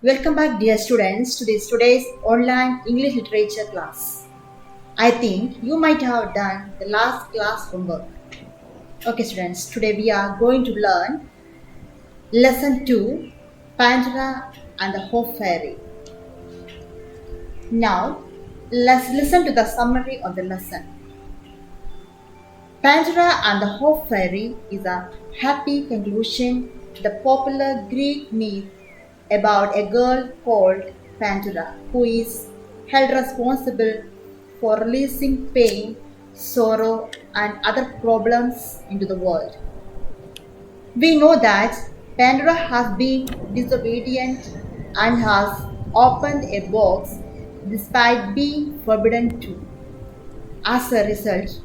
Welcome back, dear students, to today's online English literature class. I think you might have done the last class homework. Okay, students, today we are going to learn lesson 2, Pandora and the Hope Fairy. Now, let's listen to the summary of the lesson. Pandora and the Hope Fairy is a happy conclusion to the popular Greek myth about a girl called Pandora who is held responsible for releasing pain, sorrow, and other problems into the world. We know that Pandora has been disobedient and has opened a box despite being forbidden to. As a result,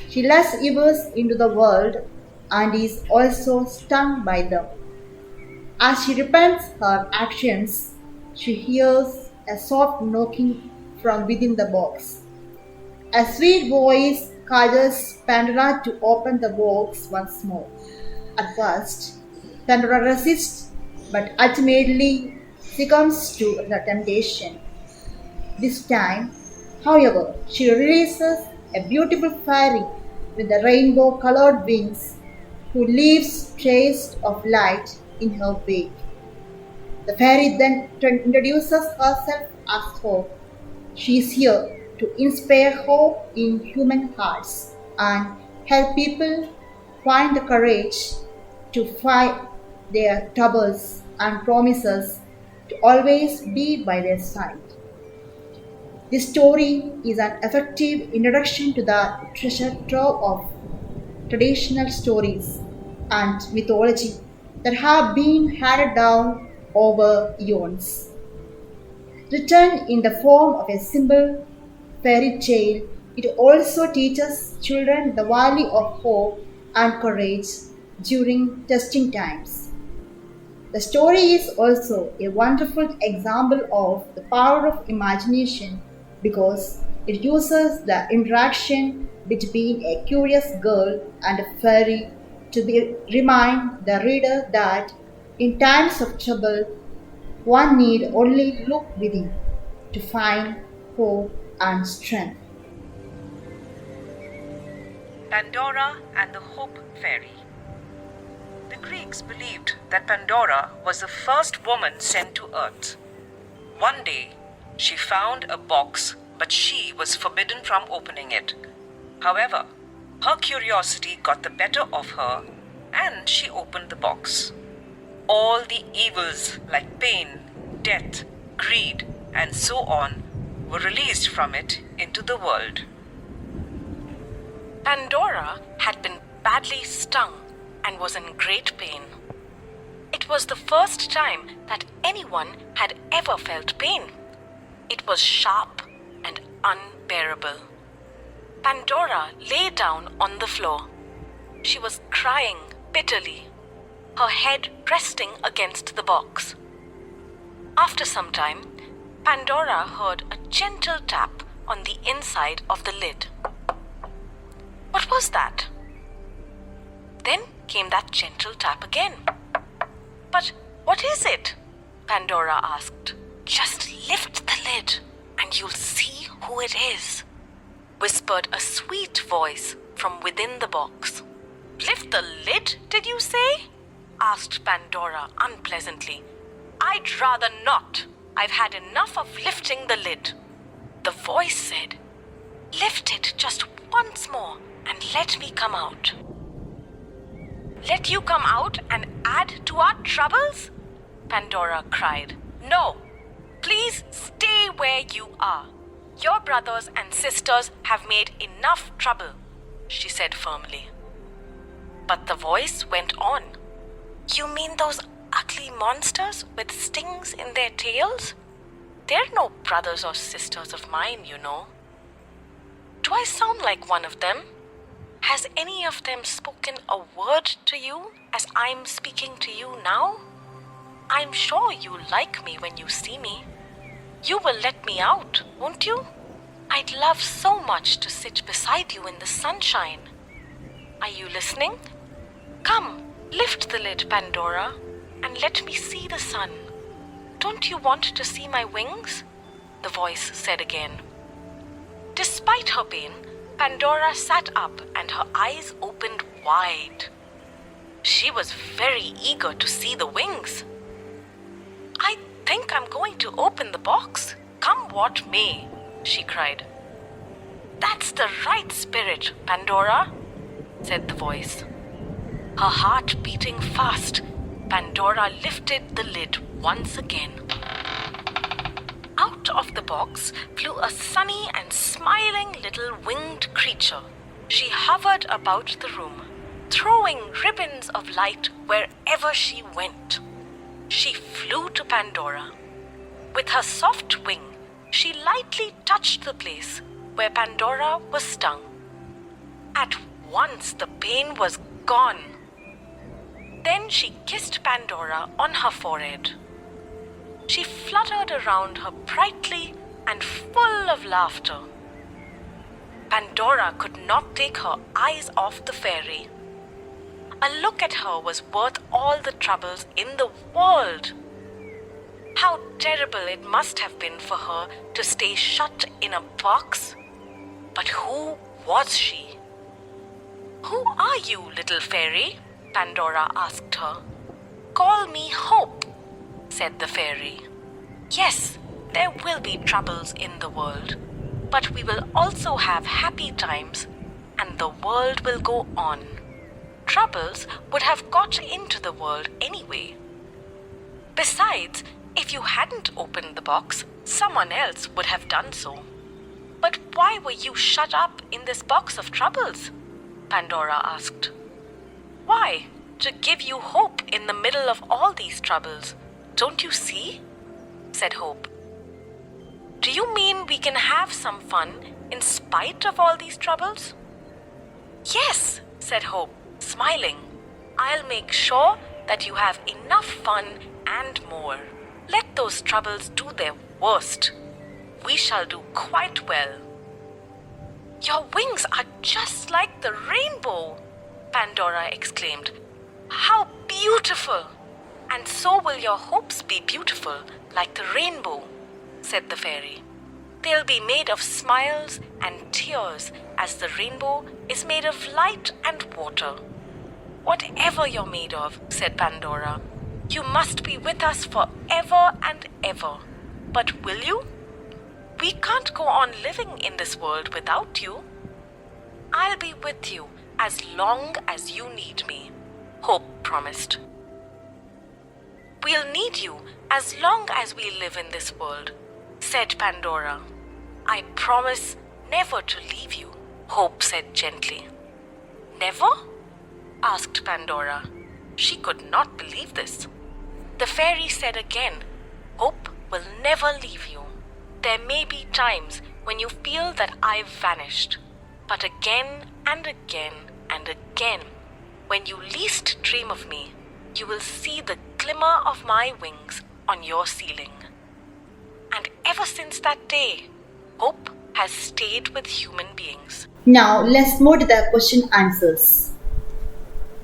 she lets evils into the world and is also stung by them. As she repents her actions, she hears a soft knocking from within the box. A sweet voice causes Pandora to open the box once more. At first, Pandora resists, but ultimately succumbs to the temptation. This time, however, she releases a beautiful fairy with the rainbow colored wings who leaves traces of light in her wake. The fairy then introduces herself as Hope. She is here to inspire hope in human hearts and help people find the courage to fight their troubles and promises to always be by their side. This story is an effective introduction to the treasure trove of traditional stories and mythology that have been handed down over eons. Written in the form of a simple fairy tale, it also teaches children the value of hope and courage during testing times. The story is also a wonderful example of the power of imagination because it uses the interaction between a curious girl and a fairy to remind the reader that in times of trouble, one need only look within to find hope and strength. Pandora and the Hope Fairy. The Greeks believed that Pandora was the first woman sent to Earth. One day, she found a box, but she was forbidden from opening it. However, her curiosity got the better of her, and she opened the box. All the evils like pain, death, greed, and so on were released from it into the world. Pandora had been badly stung and was in great pain. It was the first time that anyone had ever felt pain. It was sharp and unbearable. Pandora lay down on the floor. She was crying bitterly, her head resting against the box. After some time, Pandora heard a gentle tap on the inside of the lid. What was that? Then came that gentle tap again. But what is it? Pandora asked. Just lift the lid and you'll see who it is, whispered a sweet voice from within the box. Lift the lid, did you say? Asked Pandora unpleasantly. I'd rather not. I've had enough of lifting the lid. The voice said, Lift it just once more and let me come out. Let you come out and add to our troubles? Pandora cried. No, please stay where you are. Your brothers and sisters have made enough trouble, she said firmly. But the voice went on. You mean those ugly monsters with stings in their tails? They're no brothers or sisters of mine, you know. Do I sound like one of them? Has any of them spoken a word to you as I'm speaking to you now? I'm sure you'll like me when you see me. You will let me out, won't you? I'd love so much to sit beside you in the sunshine. Are you listening? Come, lift the lid, Pandora, and let me see the sun. Don't you want to see my wings? The voice said again. Despite her pain, Pandora sat up and her eyes opened wide. She was very eager to see the wings. I think I'm going to open the box, come what may, she cried. That's the right spirit, Pandora, said the voice. Her heart beating fast, Pandora lifted the lid once again. Out of the box flew a sunny and smiling little winged creature. She hovered about the room, throwing ribbons of light wherever she went. She flew to Pandora. With her soft wing, she lightly touched the place where Pandora was stung. At once the pain was gone. Then she kissed Pandora on her forehead. She fluttered around her brightly and full of laughter. Pandora could not take her eyes off the fairy. A look at her was worth all the troubles in the world. How terrible it must have been for her to stay shut in a box. But who was she? Who are you, little fairy? Pandora asked her. Call me Hope, said the fairy. Yes, there will be troubles in the world, but we will also have happy times, and the world will go on. Troubles would have got into the world anyway. Besides, if you hadn't opened the box, someone else would have done so. But why were you shut up in this box of troubles? Pandora asked. Why? To give you hope in the middle of all these troubles. Don't you see? Said Hope. Do you mean we can have some fun in spite of all these troubles? Yes, said Hope, smiling. I'll make sure that you have enough fun and more. Let those troubles do their worst. We shall do quite well. Your wings are just like the rainbow, Pandora exclaimed. How beautiful! And so will your hopes be beautiful, like the rainbow, said the fairy. They'll be made of smiles and tears, as the rainbow is made of light and water. Whatever you're made of, said Pandora, you must be with us forever and ever. But will you? We can't go on living in this world without you. I'll be with you as long as you need me, Hope promised. We'll need you as long as we live in this world, said Pandora. I promise never to leave you, Hope said gently. Never? Asked Pandora. She could not believe this. The fairy said again, Hope will never leave you. There may be times when you feel that I've vanished, but again and again and again, when you least dream of me, you will see the glimmer of my wings on your ceiling. And ever since that day, Hope has stayed with human beings. Now let's move to the question answers.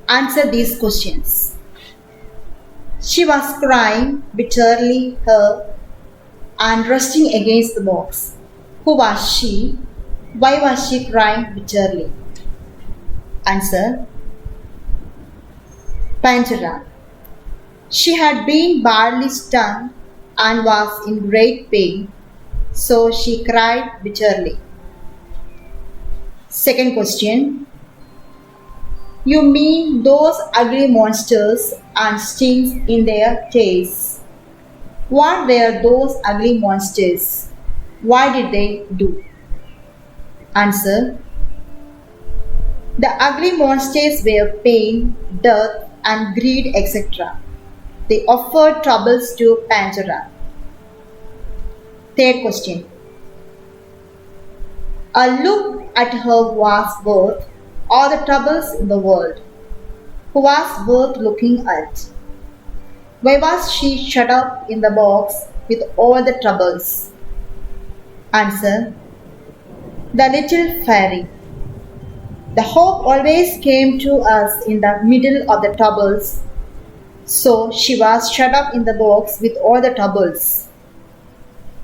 Answer these questions. She was crying bitterly her and resting against the box. Who was she? Why was she crying bitterly? Answer. Pandora. She had been badly stung and was in great pain, so she cried bitterly. Second question. You mean those ugly monsters and stings in their tails? What were those ugly monsters? Why did they do? Answer. The ugly monsters were pain, death, and greed, etc. They offered troubles to Pandora. Third question. A look at her was worth all the troubles in the world. Who was worth looking at? Why was she shut up in the box with all the troubles? Answer. The little fairy. The hope always came to us in the middle of the troubles, So she was shut up in the box with all the troubles.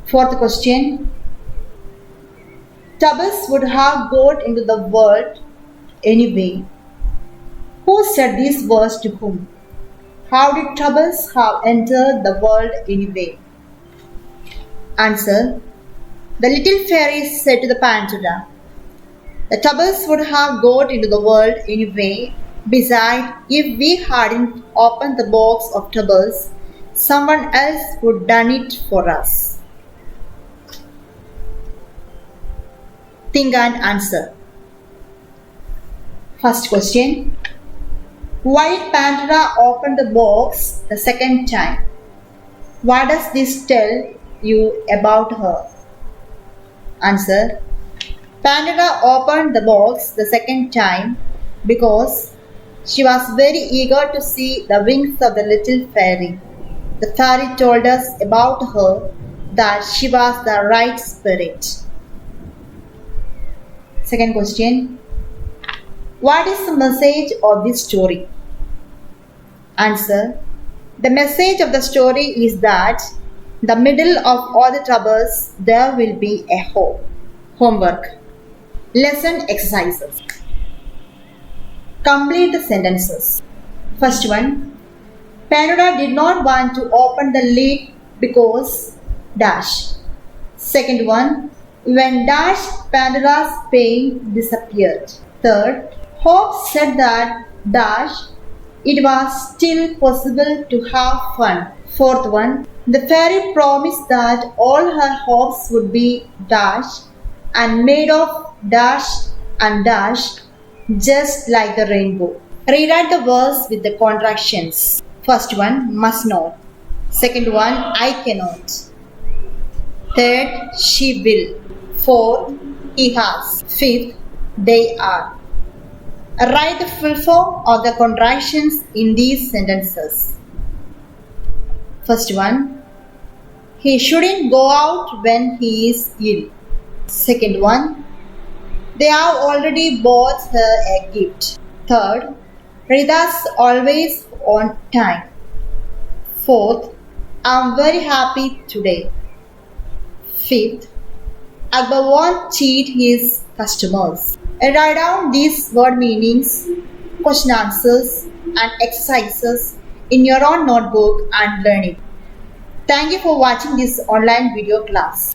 Fourth question. Troubles would have got into the world anyway. Who said these words to whom? How did troubles have entered the world anyway? Answer. The little fairy said to the Pandora, the troubles would have got into the world anyway. Besides, if we hadn't opened the box of troubles, someone else would done it for us. Think and answer. First question. Why did Pandora open the box the second time? What does this tell you about her? Answer. Pandora opened the box the second time because she was very eager to see the wings of the little fairy. The fairy told us about her that she was the right spirit. Second question. What is the message of this story? Answer. The message of the story is that in the middle of all the troubles there will be a hope. Homework. Lesson exercises. Complete the sentences. First one. Pandora did not want to open the lid because dash. Second one. When dash, Pandora's pain disappeared. Third. Hope said that dash, it was still possible to have fun. Fourth one. The fairy promised that all her hopes would be dash and made of dash and dash, just like the rainbow. Rewrite the verse with the contractions. First one, must not. Second one, I cannot. Third, she will. Fourth, he has. Fifth, they are. Write the full form of the contractions in these sentences. First one, he shouldn't go out when he is ill. Second one, they have already bought her a gift. Third, Rida's always on time. Fourth, I'm very happy today. Fifth, Akbar won't cheat his customers. Write down these word meanings, question answers, and exercises in your own notebook and learn it. Thank you for watching this online video class.